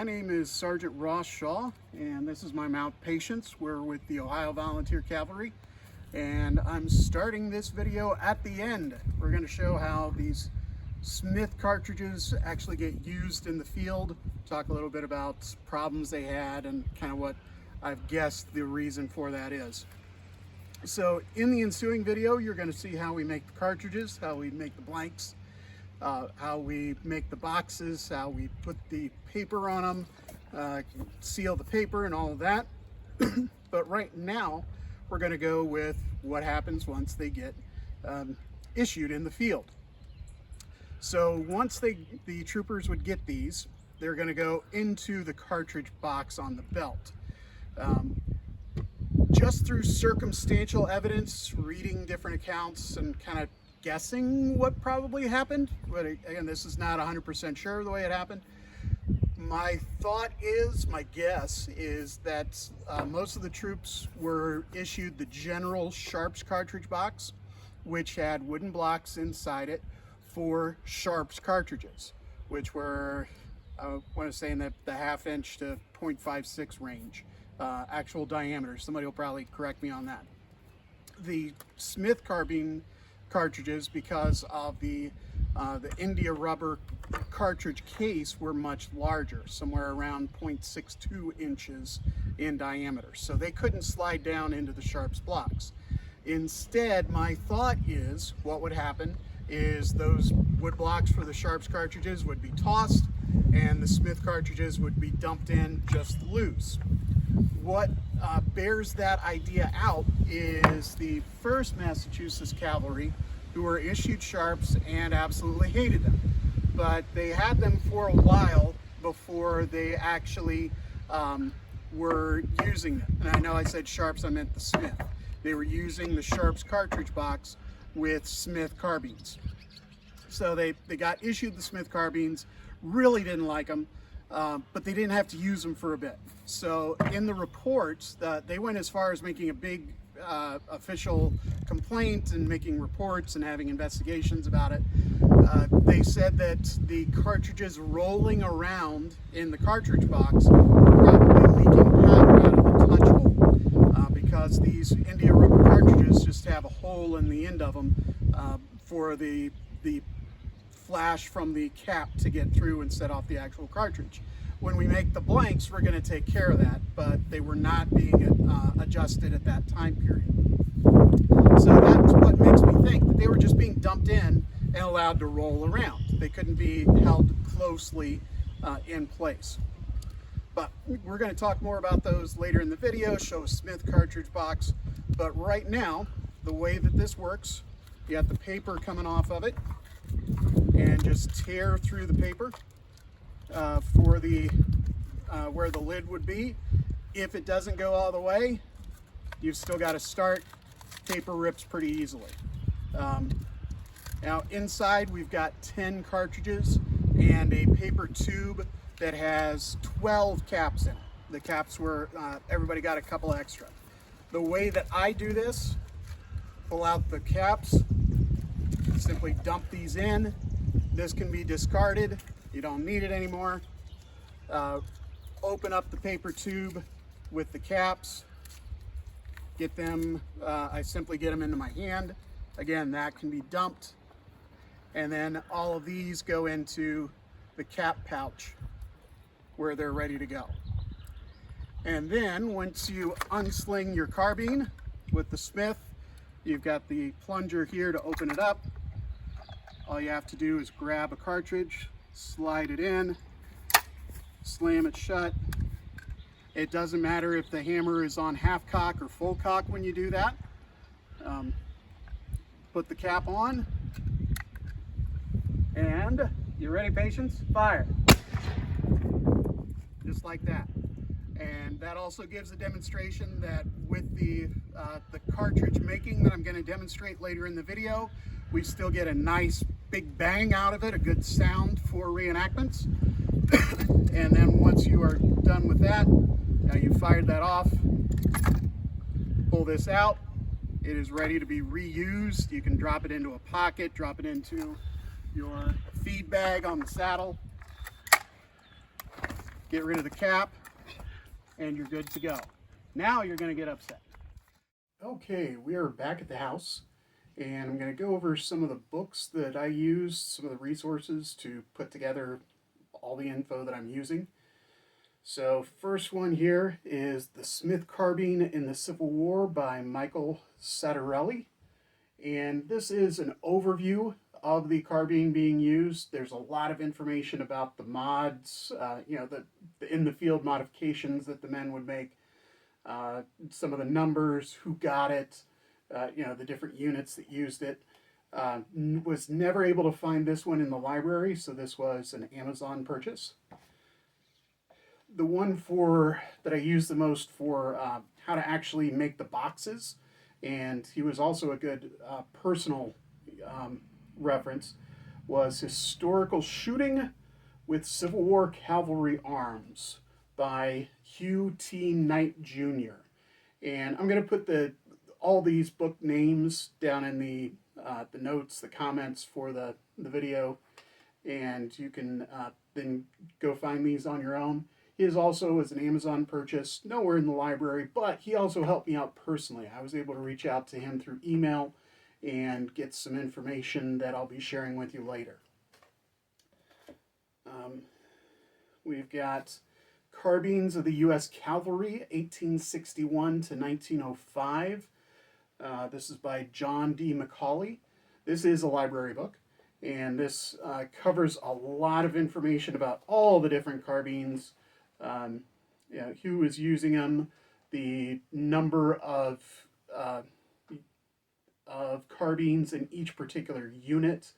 My name is Sergeant Ross Shaw, and this is my mount Patience. We're with the Ohio Volunteer Cavalry, and I'm starting this video at the end. We're going to show how these Smith cartridges actually get used in the field, talk a little bit about problems they had and kind of what I've guessed the reason for that is. So in the ensuing video, you're going to see how we make the cartridges, how we make the blanks, how we make the boxes, how we put the paper on them, seal the paper and all of that. But right now, we're going to go with what happens once they get issued in the field. So once the troopers would get these, they're going to go into the cartridge box on the belt. Just through circumstantial evidence, reading different accounts and kind of guessing what probably happened, but again, this is not 100% sure the way it happened. My guess is that most of the troops were issued the general Sharps cartridge box, which had wooden blocks inside it for Sharps cartridges, which were, I want to say, in the 1/2 inch to 0.56 range, actual diameter. Somebody will probably correct me on that. The Smith carbine cartridges, because of the India rubber cartridge case, were much larger, somewhere around 0.62 inches in diameter. So they couldn't slide down into the Sharps blocks. Instead, my thought is what would happen is those wood blocks for the Sharps cartridges would be tossed and the Smith cartridges would be dumped in just loose. What bears that idea out is the 1st Massachusetts Cavalry, who were issued Sharps and absolutely hated them. But they had them for a while before they actually were using them. And I know I said Sharps, I meant the Smith. They were using the Sharps cartridge box with Smith carbines. So they got issued the Smith carbines, really didn't like them, but they didn't have to use them for a bit. So in the reports, they went as far as making a big official complaint and making reports and having investigations about it. They said that the cartridges rolling around in the cartridge box were probably leaking powder out of the touch hole, because these India rubber cartridges just have a hole in the end of them for the flash from the cap to get through and set off the actual cartridge. When we make the blanks, we're going to take care of that, but they were not being adjusted at that time period. So that's what makes me think that they were just being dumped in and allowed to roll around. They couldn't be held closely in place. But we're going to talk more about those later in the video, show a Smith cartridge box. But right now, the way that this works, you have the paper coming off of it, and just tear through the paper for the where the lid would be. If it doesn't go all the way, you've still got to start. Paper rips pretty easily. Now inside we've got 10 cartridges and a paper tube that has 12 caps in it. The caps were, everybody got a couple extra. The way that I do this, pull out the caps, simply dump these in. This can be discarded. You don't need it anymore. Open up the paper tube with the caps. Get them, I simply get them into my hand. Again, that can be dumped. And then all of these go into the cap pouch where they're ready to go. And then once you unsling your carbine with the Smith, you've got the plunger here to open it up. All you have to do is grab a cartridge, slide it in, slam it shut. It doesn't matter if the hammer is on half cock or full cock when you do that. Put the cap on, and you ready, Patience? Fire. Just like that. And that also gives a demonstration that with the cartridge making that I'm going to demonstrate later in the video, we still get a nice big bang out of it, a good sound for reenactments. And then once you are done with that, now you've fired that off, pull this out, it is ready to be reused. You can drop it into a pocket, drop it into your feed bag on the saddle. get rid of the cap, and you're good to go. Now you're going to get upset. Okay, we are back at the house, and I'm going to go over some of the books that I used, some of the resources to put together all the info that I'm using. So first one here is The Smith Carbine in the Civil War by Michael Santarelli. And this is an overview of the carbine being used. There's a lot of information about the mods, the in-the-field modifications that the men would make, some of the numbers, who got it, the different units that used it. Was never able to find this one in the library, so this was an Amazon purchase. The one that I use the most for how to actually make the boxes, and he was also a good personal reference, was Historical Shooting with Civil War Cavalry Arms by Hugh T. Knight Jr. And I'm going to put all these book names down in the notes, the comments for the video, and you can then go find these on your own. His also was an Amazon purchase, nowhere in the library, but he also helped me out personally. I was able to reach out to him through email and get some information that I'll be sharing with you later. We've got Carbines of the U.S. Cavalry, 1861 to 1905. This is by John D. McAulay. This is a library book, and this covers a lot of information about all the different carbines, who is using them, the number of carbines in each particular unit.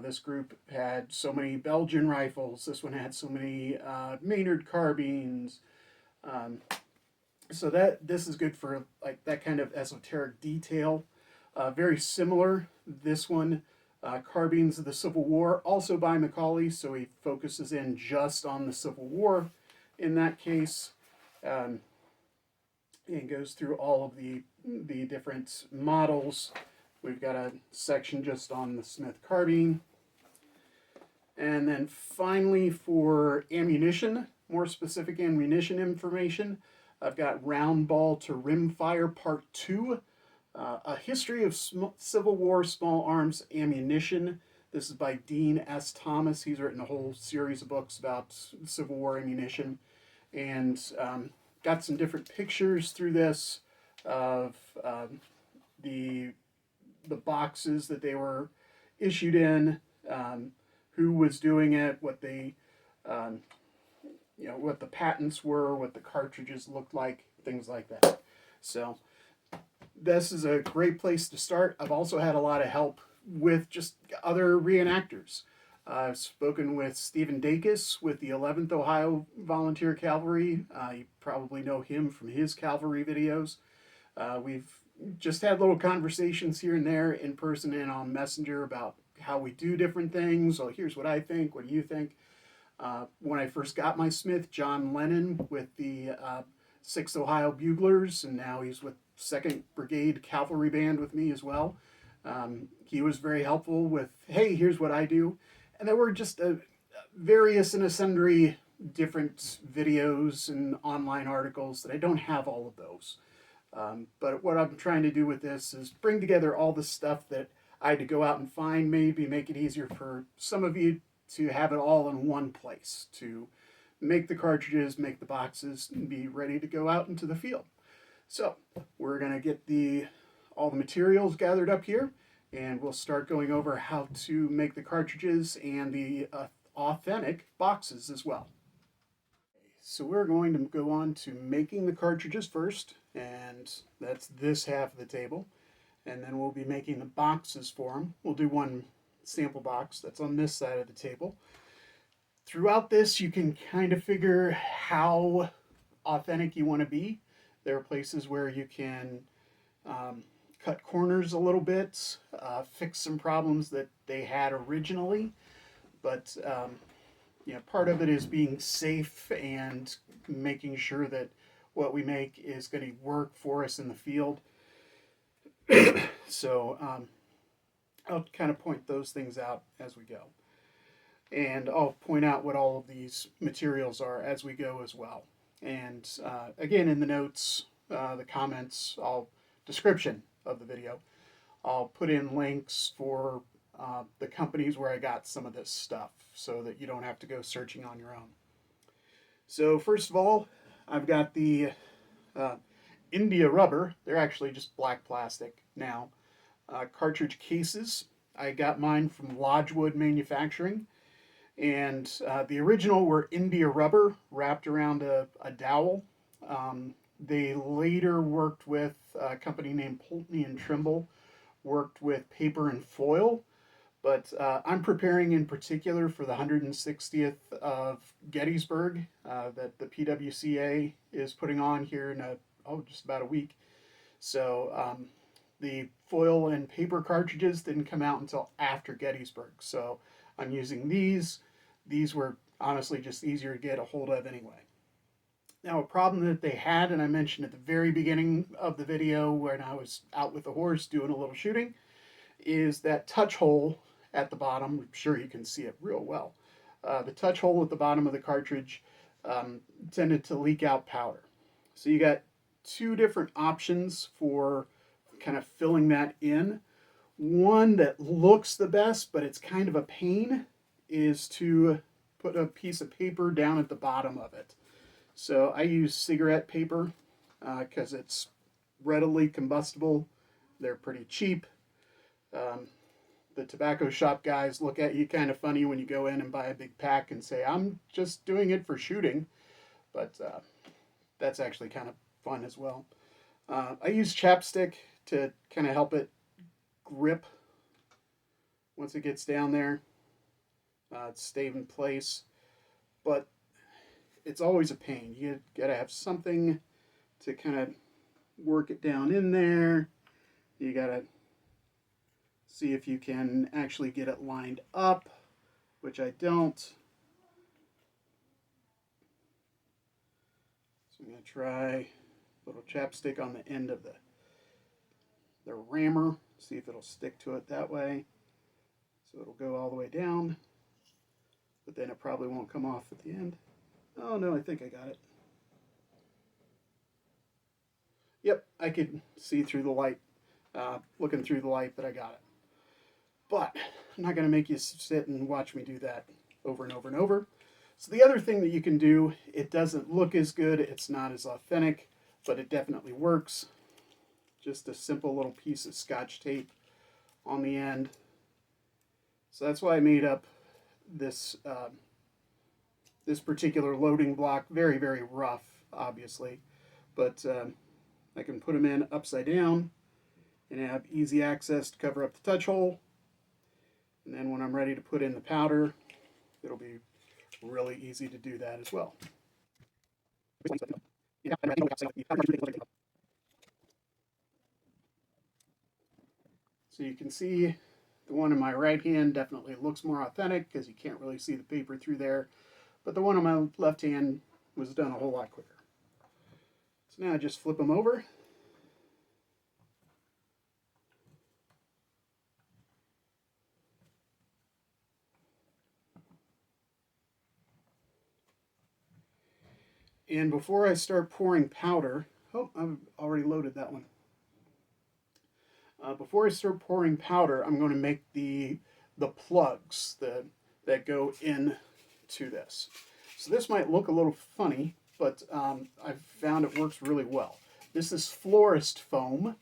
This group had so many Belgian rifles. This one had so many Maynard carbines. So this is good for like that kind of esoteric detail. Very similar, this one, Carbines of the Civil War, also by McAulay, so he focuses in just on the Civil War in that case, and goes through all of the different models. We've got a section just on the Smith carbine. And then finally for ammunition, more specific ammunition information, I've got Round Ball to Rimfire Part 2, A History of Civil War Small Arms Ammunition. This is by Dean S. Thomas. He's written a whole series of books about Civil War ammunition, and got some different pictures through this of the boxes that they were issued in, who was doing it, what they what the patents were, what the cartridges looked like, things like that. So this is a great place to start. I've also had a lot of help with just other reenactors. I've spoken with Stephen Dacus with the 11th Ohio Volunteer Cavalry. You probably know him from his cavalry videos. We've just had little conversations here and there in person and on Messenger about how we do different things. So here's what I think. What do you think? When I first got my Smith, John Lennon with the 6th Ohio Buglers, and now he's with 2nd Brigade Cavalry Band with me as well. He was very helpful with, hey, here's what I do. And there were just various and sundry different videos and online articles that I don't have all of those. But what I'm trying to do with this is bring together all the stuff that I had to go out and find, maybe make it easier for some of you to have it all in one place, to make the cartridges, make the boxes, and be ready to go out into the field. So we're going to get all the materials gathered up here, and we'll start going over how to make the cartridges and the authentic boxes as well. So we're going to go on to making the cartridges first, and that's this half of the table. And then we'll be making the boxes for them. We'll do one sample box that's on this side of the table. Throughout this, you can kind of figure how authentic you want to be. There are places where you can cut corners a little bit, fix some problems that they had originally. But part of it is being safe and making sure that what we make is going to work for us in the field. So I'll kind of point those things out as we go. and I'll point out what all of these materials are as we go as well. And again, in the notes, the comments, description of the video, I'll put in links for the companies where I got some of this stuff so that you don't have to go searching on your own. So first of all, I've got the India rubber. They're actually just black plastic now. Cartridge cases. I got mine from Lodgewood Manufacturing. And the original were India rubber wrapped around a dowel. They later worked with a company named Pulteney and Trimble, worked with paper and foil. But I'm preparing in particular for the 160th of Gettysburg that the PWCA is putting on here in just about a week. So the foil and paper cartridges didn't come out until after Gettysburg. So I'm using these. These were honestly just easier to get a hold of anyway. Now, a problem that they had, and I mentioned at the very beginning of the video when I was out with the horse doing a little shooting, is that touch hole at the bottom. I'm sure you can see it real well. The touch hole at the bottom of the cartridge tended to leak out powder. So you got two different options for kind of filling that in. One that looks the best, but it's kind of a pain, is to put a piece of paper down at the bottom of it. So I use cigarette paper because it's readily combustible. They're pretty cheap. The tobacco shop guys look at you kind of funny when you go in and buy a big pack and say, I'm just doing it for shooting. But that's actually kind of fun as well. I use chapstick to kind of help it grip once it gets down there. Stay in place. But it's always a pain. You gotta have something to kind of work it down in there. You gotta see if you can actually get it lined up, which I don't. So I'm going to try a little chapstick on the end of the rammer, see if it'll stick to it that way. So it'll go all the way down, but then it probably won't come off at the end. Oh no, I think I got it. Yep, I could see through the light, looking through the light, that I got it. But I'm not going to make you sit and watch me do that over and over and over. So the other thing that you can do, it doesn't look as good, it's not as authentic, but it definitely works. Just a simple little piece of Scotch tape on the end. So that's why I made up this this particular loading block. Very, very rough, obviously. But I can put them in upside down and have easy access to cover up the touch hole. And then when I'm ready to put in the powder, it'll be really easy to do that as well. So you can see the one in my right hand definitely looks more authentic because you can't really see the paper through there. But the one on my left hand was done a whole lot quicker. So now I just flip them over. And before I start pouring powder, oh, I've already loaded that one. Before I start pouring powder, I'm going to make the plugs that go into this. So this might look a little funny, but I've found it works really well. This is Florist foam,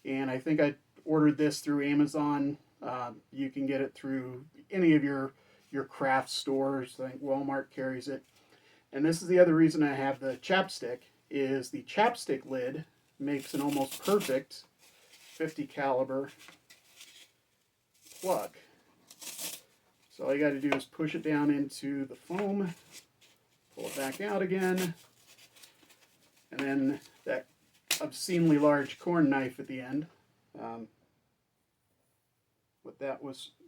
and I think I ordered this through Amazon. You can get it through any of your craft stores. I think Walmart carries it. And this is the other reason I have the chapstick, is the chapstick lid makes an almost perfect 50 caliber plug. So all you got to do is push it down into the foam, pull it back out again, and then that obscenely large corn knife at the end. What that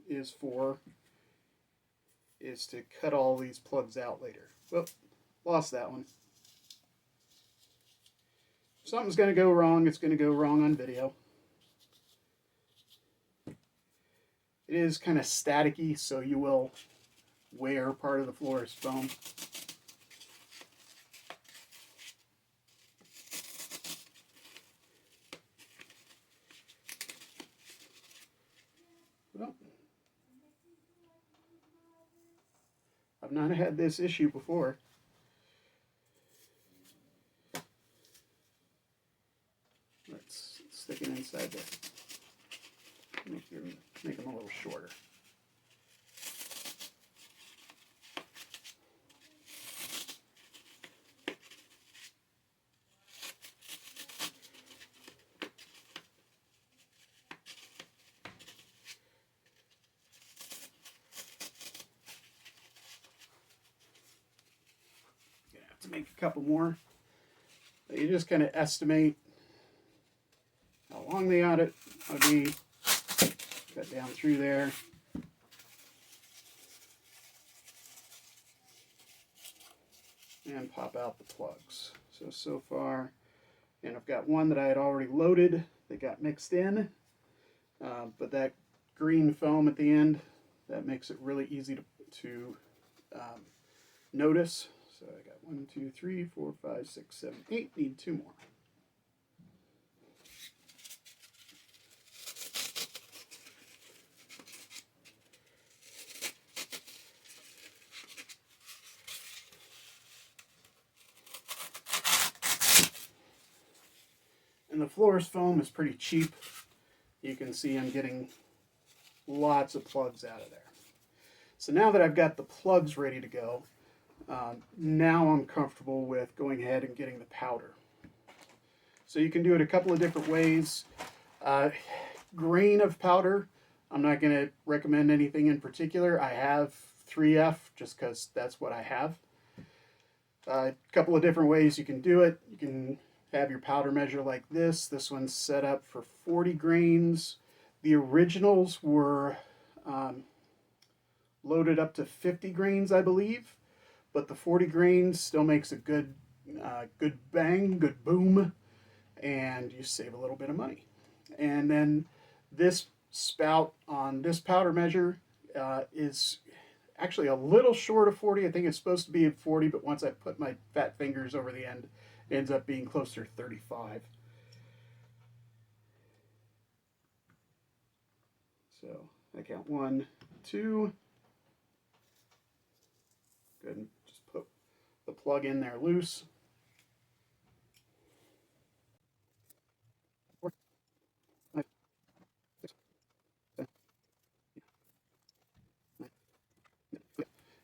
is for is to cut all these plugs out later. Whoop. Lost that one. If something's going to go wrong, it's going to go wrong on video. It is kind of staticky, so you will wear part of the florist foam. Well, I've not had this issue before. Let's stick it inside there. Make them a little shorter. Gonna have to make a couple more. But you just kind of estimate how long they ought to be. Cut down through there. And pop out the plugs. So far, and I've got one that I had already loaded that got mixed in, but that green foam at the end, that makes it really easy to notice. So I got 1, 2, 3, 4, 5, 6, 7, 8, need 2 more. And the florist foam is pretty cheap. You can see I'm getting lots of plugs out of there. So now that I've got the plugs ready to go, now I'm comfortable with going ahead and getting the powder. So you can do it a couple of different ways. Grain of powder, I'm not going to recommend anything in particular. I have 3F just because that's what I have. A couple of different ways you can do it. You can have your powder measure like this. This one's set up for 40 grains. The originals were loaded up to 50 grains, I believe, but the 40 grains still makes a good bang, good boom, and you save a little bit of money. And then this spout on this powder measure is actually a little short of 40. I think it's supposed to be at 40, but once I put my fat fingers over the end, it ends up being closer to 35. So I count 1, 2. Good, and just put the plug in there loose. 4, 5, 6, 7, 8, 9.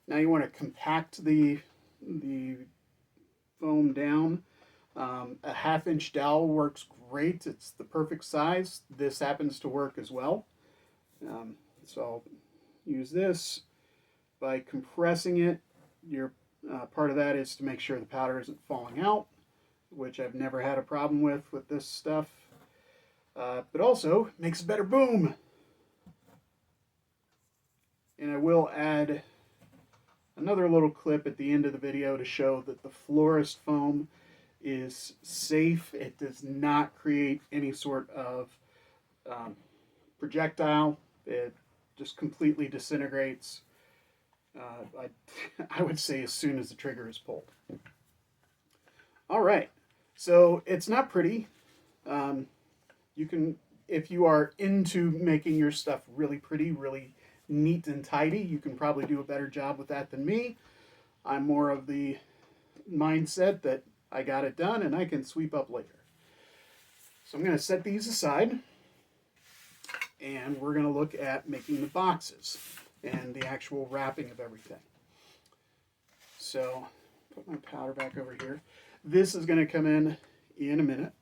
Now you want to compact the foam down. A 1/2-inch dowel works great. It's the perfect size. This happens to work as well. So I'll use this by compressing it. Your part of that is to make sure the powder isn't falling out, which I've never had a problem with this stuff. But also makes a better boom. And I will add another little clip at the end of the video to show that the florist foam is safe. It does not create any sort of projectile. It just completely disintegrates. I would say as soon as the trigger is pulled. All right, so it's not pretty. You can, if you are into making your stuff really pretty, really neat and tidy, you can probably do a better job with that than me. I'm more of the mindset that I got it done and I can sweep up later. So I'm going to set these aside and we're going to look at making the boxes and the actual wrapping of everything. So put my powder back over here. This is going to come in a minute.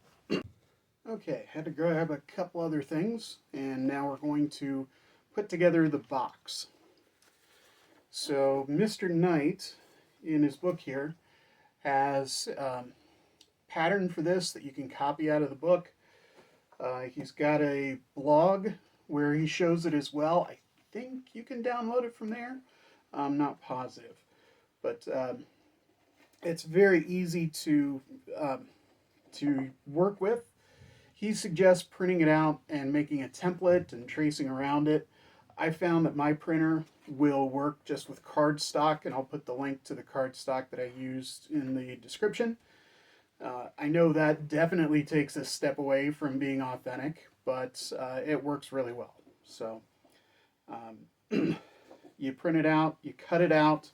Okay, had to grab a couple other things and now we're going to put together the box. So Mr. Knight in his book here has pattern for this that you can copy out of the book. He's got a blog where he shows it as well. I think you can download it from there. I'm not positive, but it's very easy to work with. He suggests printing it out and making a template and tracing around it. I found that my printer will work just with cardstock, and I'll put the link to the cardstock that I used in the description. I know that definitely takes a step away from being authentic, but it works really well. So you print it out, you cut it out.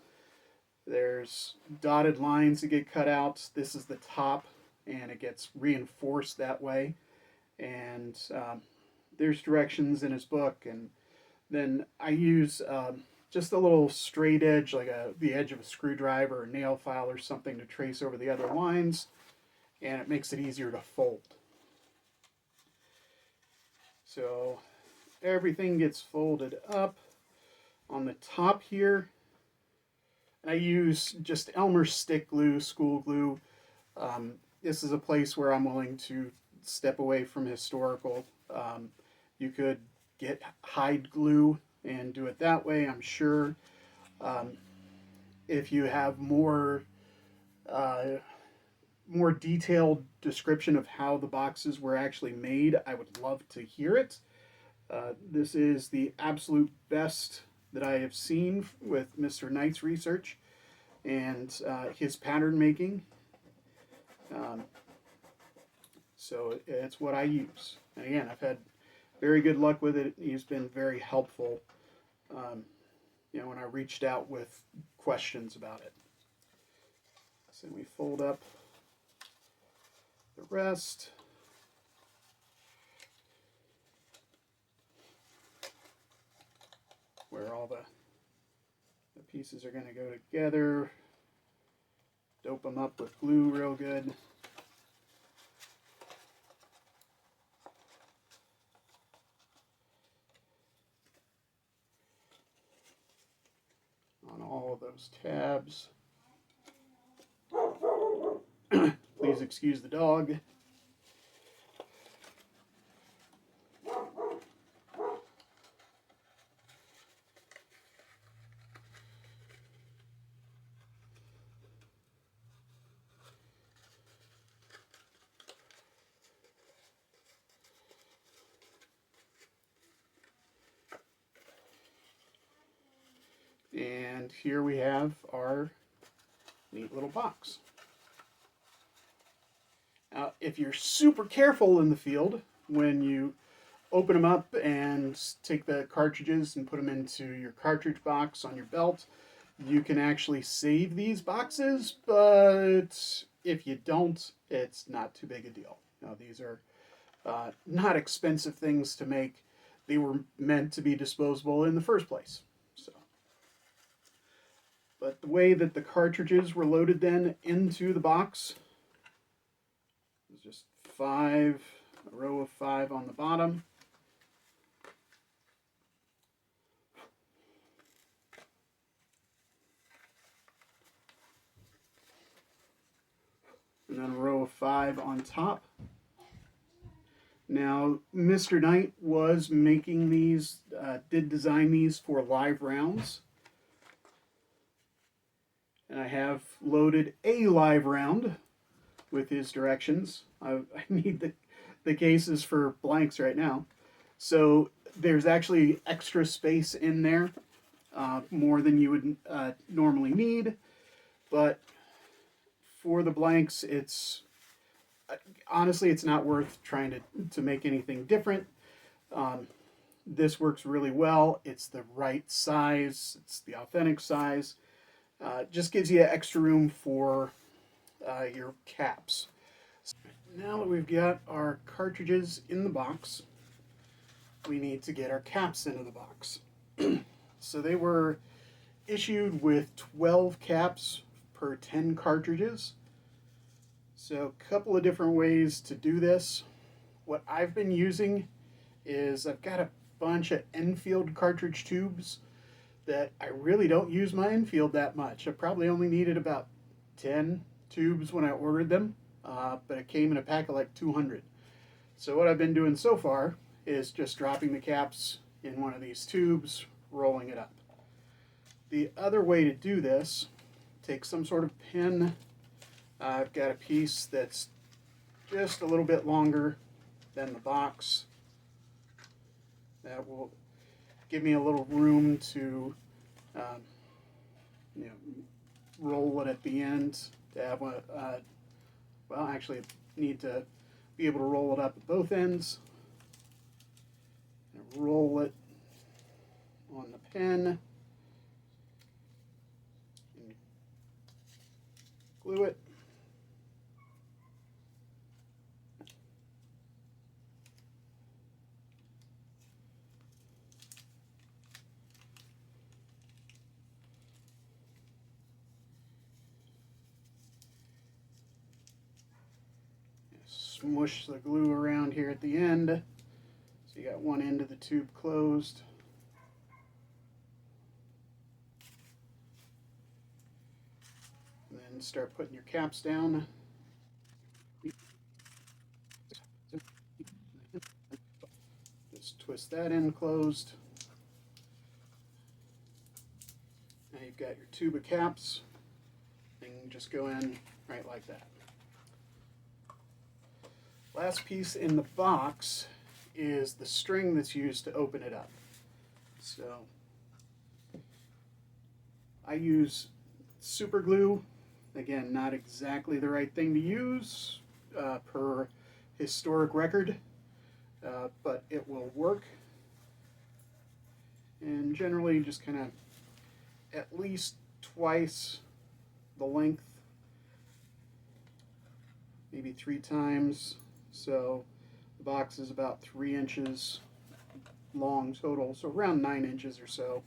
There's dotted lines that get cut out. This is the top, and it gets reinforced that way. And there's directions in his book, and then I use just a little straight edge, like the edge of a screwdriver or a nail file or something, to trace over the other lines, and it makes it easier to fold. So everything gets folded up. On the top here, I use just Elmer stick glue, school glue. This is a place where I'm willing to step away from historical. You could get hide glue and do it that way, I'm sure. If you have more detailed description of how the boxes were actually made, I would love to hear it. This is the absolute best that I have seen with Mr. Knight's research and his pattern making. So it's what I use. And again, I've had very good luck with it. He's been very helpful, when I reached out with questions about it. So we fold up the rest. Where all the pieces are going to go together. Dope them up with glue real good. On all of those tabs. Please excuse the dog. And here we have our neat little box. Now, if you're super careful in the field, when you open them up and take the cartridges and put them into your cartridge box on your belt, you can actually save these boxes, but if you don't, it's not too big a deal. Now, these are not expensive things to make. They were meant to be disposable in the first place. But the way that the cartridges were loaded then into the box is just a row of 5 on the bottom. And then a row of 5 on top. Now, Mr. Knight was making these, did design these for live rounds. And I have loaded a live round with his directions. I need the cases for blanks right now. So there's actually extra space in there, more than you would normally need. But for the blanks, honestly, it's not worth trying to make anything different. This works really well. It's the right size. It's the authentic size. Just gives you extra room for your caps. So now that we've got our cartridges in the box, we need to get our caps into the box. So they were issued with 12 caps per 10 cartridges. So a couple of different ways to do this. What I've been using is I've got a bunch of Enfield cartridge tubes that I really don't use my Enfield that much. I probably only needed about 10 tubes when I ordered them, but it came in a pack of like 200. So what I've been doing so far is just dropping the caps in one of these tubes, rolling it up. The other way to do this, take some sort of pin. I've got a piece that's just a little bit longer than the box. That will give me a little room to, you know, roll it at the end to have a, well, actually, I need to be able to roll it up at both ends. And roll it on the pen. And glue it. Smush the glue around here at the end. So you got one end of the tube closed. And then start putting your caps down. Just twist that end closed. Now you've got your tube of caps. And just go in right like that. Last piece in the box is the string that's used to open it up. So I use super glue. Again, not exactly the right thing to use per historic record, but it will work. And generally just kind of at least twice the length, maybe 3 times. So the box is about 3 inches long total, so around 9 inches or so.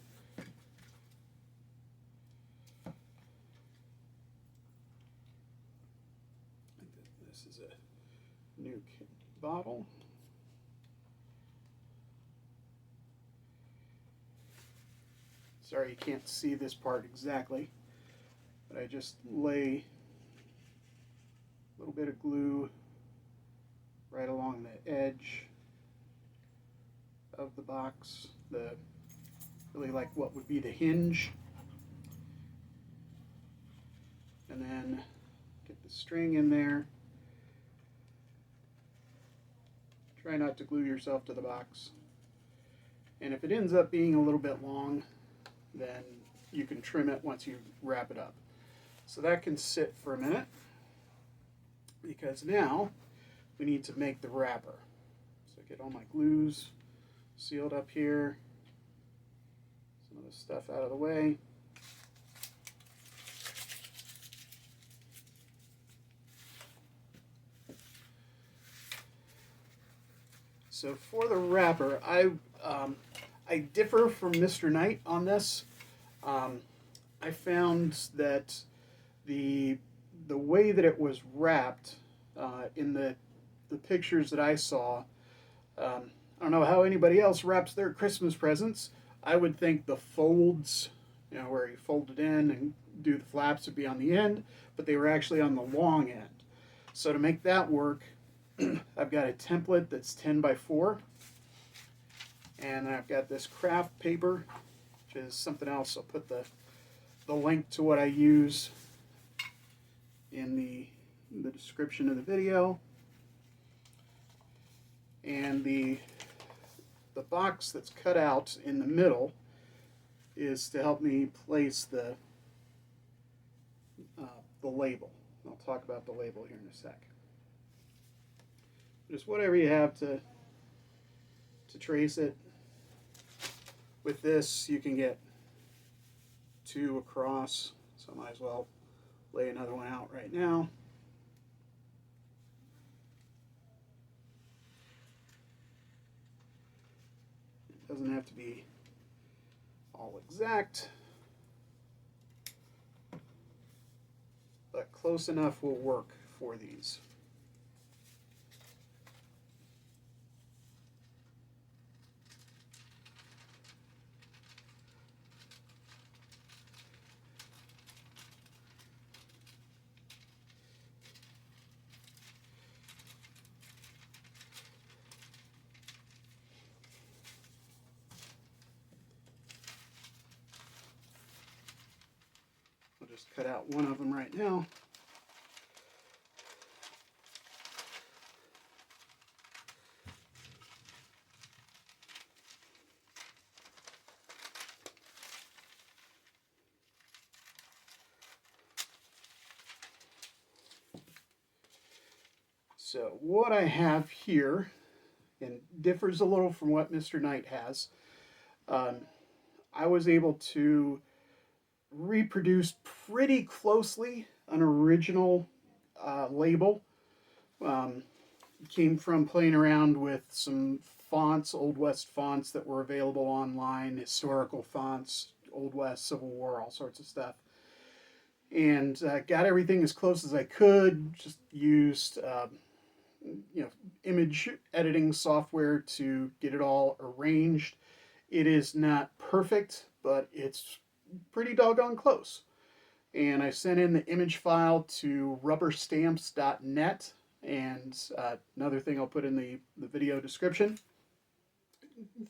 This is a new bottle. Sorry you can't see this part exactly, but I just lay a little bit of glue right along the edge of the box, really like what would be the hinge, and then get the string in there. Try not to glue yourself to the box, and if it ends up being a little bit long, then you can trim it once you wrap it up. So that can sit for a minute, because now we need to make the wrapper. So get all my glues sealed up here, some of the stuff out of the way. So for the wrapper, I differ from Mr. Knight on this. I found that the way that it was wrapped in the pictures that I saw, I don't know how anybody else wraps their Christmas presents. I would think the folds, you know, where you fold it in and do the flaps would be on the end, but they were actually on the long end. So to make that work, I've got a template that's 10 by 4, and I've got this craft paper, which is something else. I'll put the link to what I use in the description of the video. And the box that's cut out in the middle is to help me place the label. I'll talk about the label here in a sec. Just whatever you have to trace it. With this, you can get 2 across, so I might as well lay another one out right now. It doesn't have to be all exact, but close enough will work for these. I'll just cut out one of them right now. So what I have here, and differs a little from what Mr. Knight has, I was able to reproduce pretty closely an original label. Came from playing around with some fonts, Old West fonts that were available online, historical fonts, Old West, Civil War, all sorts of stuff. And got everything as close as I could, just used image editing software to get it all arranged. It is not perfect, but it's pretty doggone close. And I sent in the image file to rubberstamps.net, and another thing I'll put in the video description.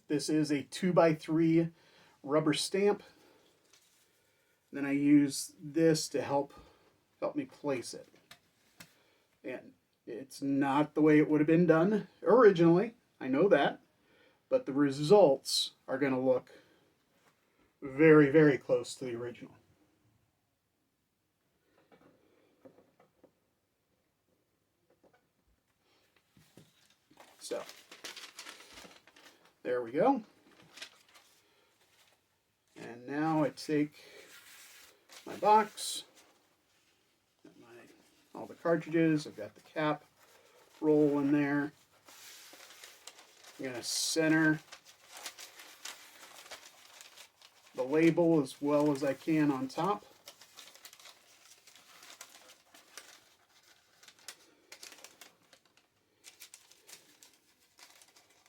This is a 2x3 rubber stamp. Then I use this to help me place it. And it's not the way it would have been done originally, I know that, but the results are going to look very, very close to the original. So, there we go. And now I take my box, all the cartridges, I've got the cap roll in there. I'm going to center the label as well as I can on top.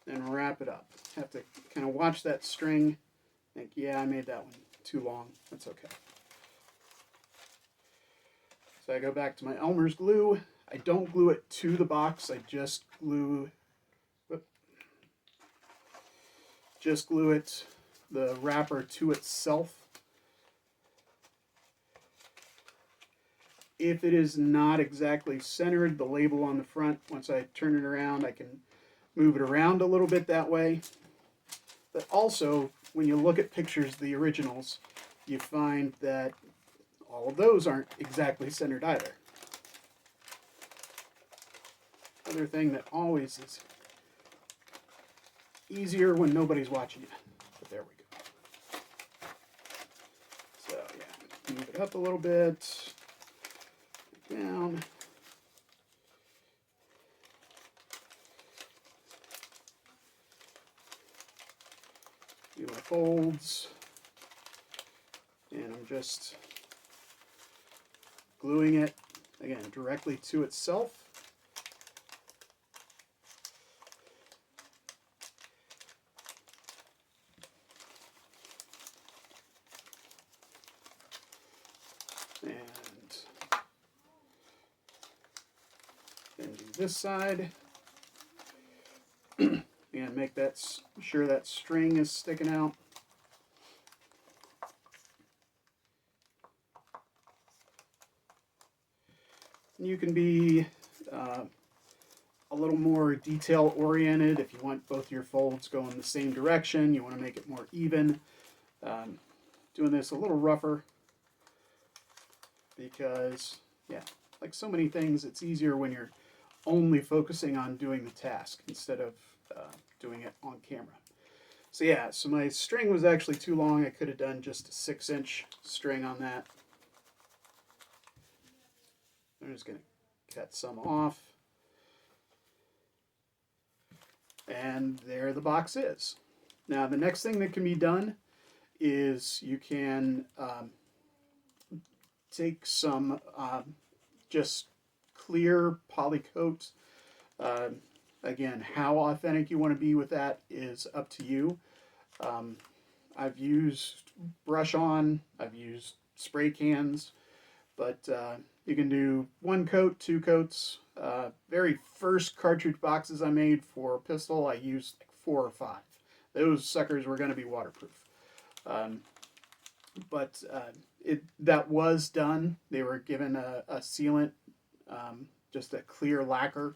And wrap it up. Have to kind of watch that string. Think, yeah, I made that one too long. That's okay. So I go back to my Elmer's glue. I don't glue it to the box. I just glue it, the wrapper, to itself. If it is not exactly centered, the label on the front, once I turn it around, I can move it around a little bit that way. But also, when you look at pictures of the originals, you find that all of those aren't exactly centered either. Other thing that always is easier when nobody's watching you. But there we go. So yeah, move it up a little bit, down. Do my folds, and I'm just gluing it again directly to itself. And then do this side. And make that sure that string is sticking out. And you can be a little more detail oriented if you want both your folds going the same direction. You want to make it more even. Doing this a little rougher because, yeah, like so many things, it's easier when you're only focusing on doing the task instead of doing it on camera. So yeah, so my string was actually too long. I could have done just a 6-inch string on that. I'm just going to cut some off. And there the box is. Now the next thing that can be done is you can take some just clear polycoat. Again, how authentic you want to be with that is up to you. I've used brush on, I've used spray cans, but you can do 1 coat, 2 coats. Very first cartridge boxes I made for pistol, I used like 4 or 5. Those suckers were going to be waterproof. But that was done. They were given a sealant, just a clear lacquer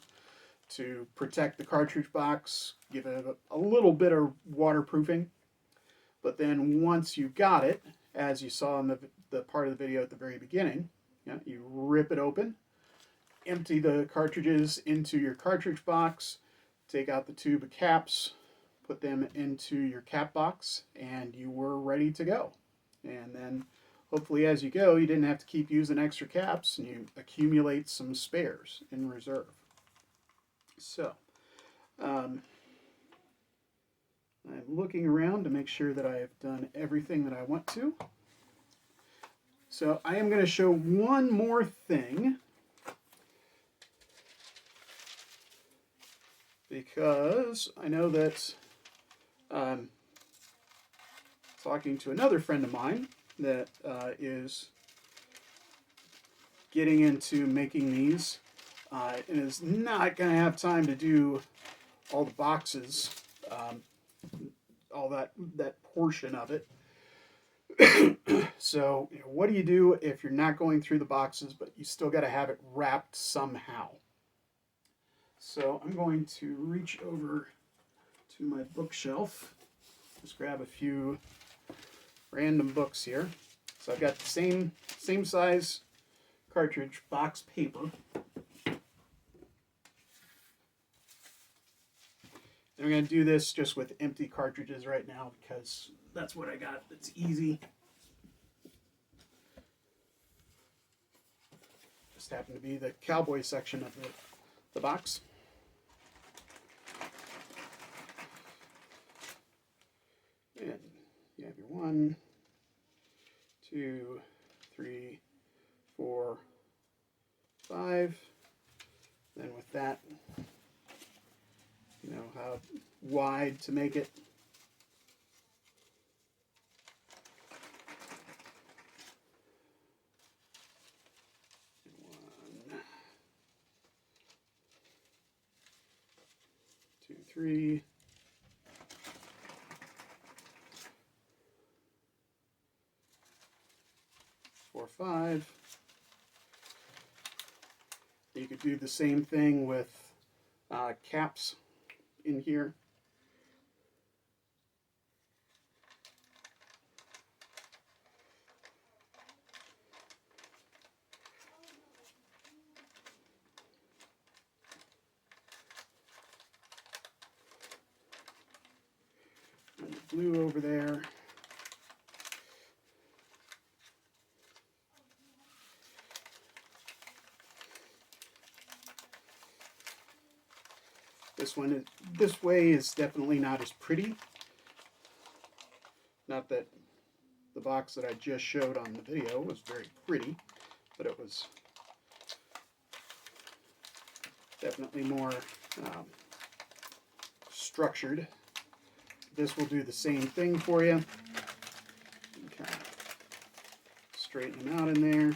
to protect the cartridge box, give it a little bit of waterproofing. But then once you got it, as you saw in the part of the video at the very beginning, you rip it open, empty the cartridges into your cartridge box, take out the tube of caps, put them into your cap box, and you were ready to go. And then hopefully as you go, you didn't have to keep using extra caps and you accumulate some spares in reserve. So, I'm looking around to make sure that I have done everything that I want to. So I am going to show one more thing, because I know that talking to another friend of mine that is getting into making these and is not going to have time to do all the boxes, all that portion of it. So, what do you do if you're not going through the boxes, but you still got to have it wrapped somehow? So I'm going to reach over to my bookshelf, just grab a few random books here. So I've got the same size cartridge box paper. And I'm going to do this just with empty cartridges right now because that's what I got. It's easy. Just happened to be the cowboy section of the box. And you have your 1, 2, 3, 4, 5. Then with that, you know how wide to make it. One, 2, 3. 4, 5. You could do the same thing with caps in here. And the blue over there. This way is definitely not as pretty. Not that the box that I just showed on the video was very pretty, but it was definitely more structured. This will do the same thing for you. Kind of straighten them out in there.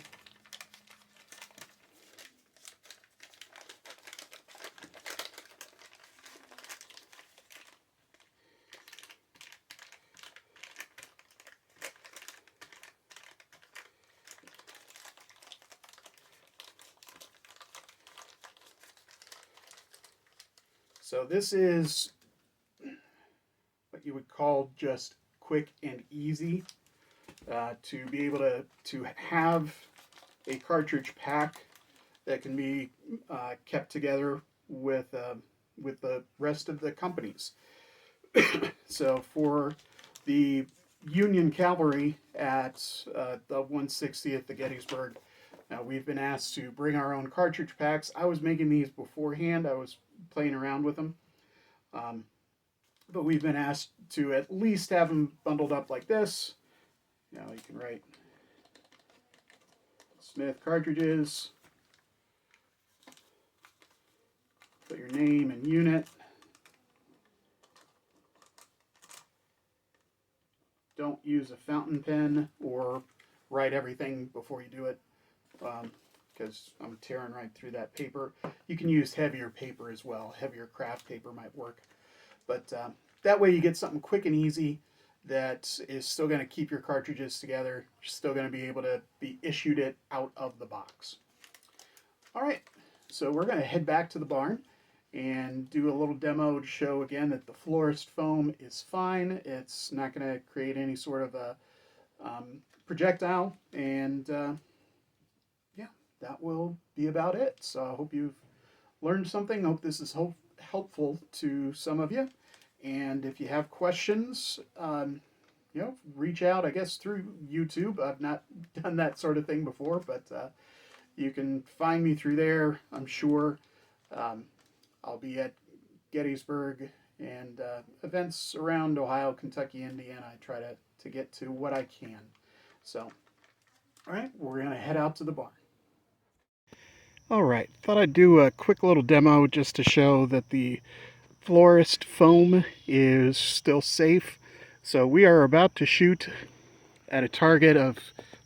So this is what you would call just quick and easy to be able to have a cartridge pack that can be kept together with the rest of the companies. So for the Union Cavalry at the 160th at Gettysburg, we've been asked to bring our own cartridge packs. I was making these beforehand. I was playing around with them. But we've been asked to at least have them bundled up like this. You know, you can write Smith cartridges, put your name and unit. Don't use a fountain pen or write everything before you do it, because I'm tearing right through that paper. You can use heavier paper as well. Heavier craft paper might work. But that way you get something quick and easy that is still going to keep your cartridges together. You're still going to be able to be issued it out of the box. All right, so we're going to head back to the barn and do a little demo to show again that the florist foam is fine. It's not going to create any sort of a projectile, and yeah, that will be about it. So I hope you've learned something. I hope this is helpful to some of you. And if you have questions, reach out, I guess, through YouTube. I've not done that sort of thing before, but you can find me through there, I'm sure. I'll be at Gettysburg and events around Ohio, Kentucky, Indiana. I try to get to what I can. So, all right, we're going to head out to the barn. All right, thought I'd do a quick little demo just to show that the florist foam is still safe. So we are about to shoot at a target of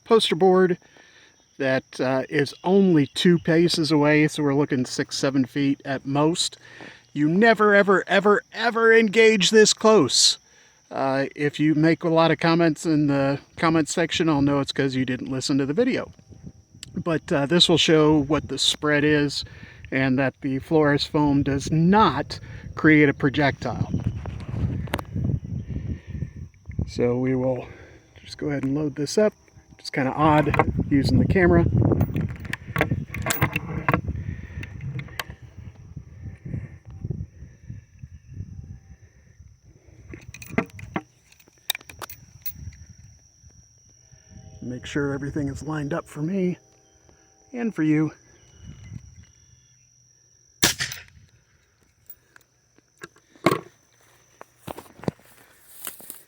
poster board that is only 2 paces away, so we're looking 6-7 feet at most. You never ever engage this close. If you make a lot of comments in the comment section, I'll know it's because you didn't listen to the video. But this will show what the spread is and that the florist foam does not create a projectile. So we will just go ahead and load this up. It's kind of odd using the camera. Make sure everything is lined up for me and for you.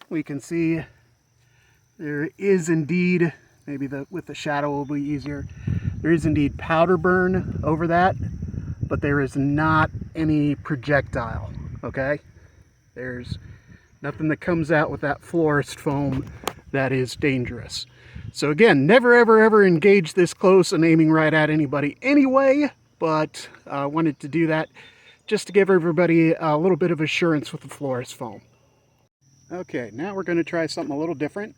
We can see there is indeed, maybe with the shadow will be easier, there is indeed powder burn over that, but there is not any projectile, okay? There's nothing that comes out with that florist foam that is dangerous. So again, never ever engage this close and aiming right at anybody anyway, but I wanted to do that just to give everybody a little bit of assurance with the florist foam. Okay, now we're going to try something a little different.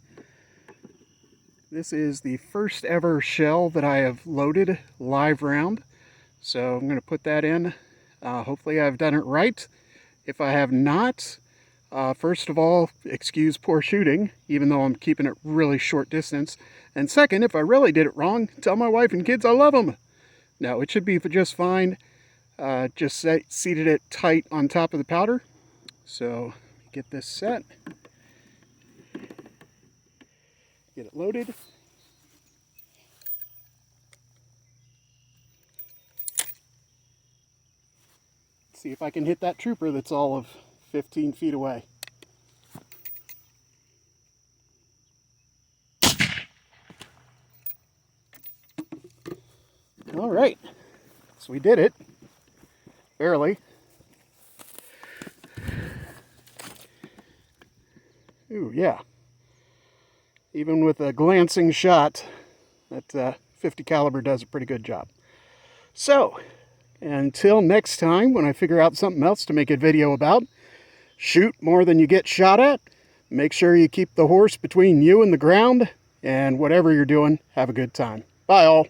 This is the first ever shell that I have loaded live round. So I'm going to put that in. Hopefully I've done it right. If I have not, first of all, excuse poor shooting, even though I'm keeping it really short distance. And second, if I really did it wrong, tell my wife and kids I love them. No, it should be just fine. Just seated it tight on top of the powder. So get this set, get it loaded. See if I can hit that trooper that's all of 15 feet away. All right, so we did it, barely. Ooh, yeah. Even with a glancing shot, that 50 caliber does a pretty good job. So, until next time, when I figure out something else to make a video about, shoot more than you get shot at. Make sure you keep the horse between you and the ground, and whatever you're doing, have a good time. Bye all.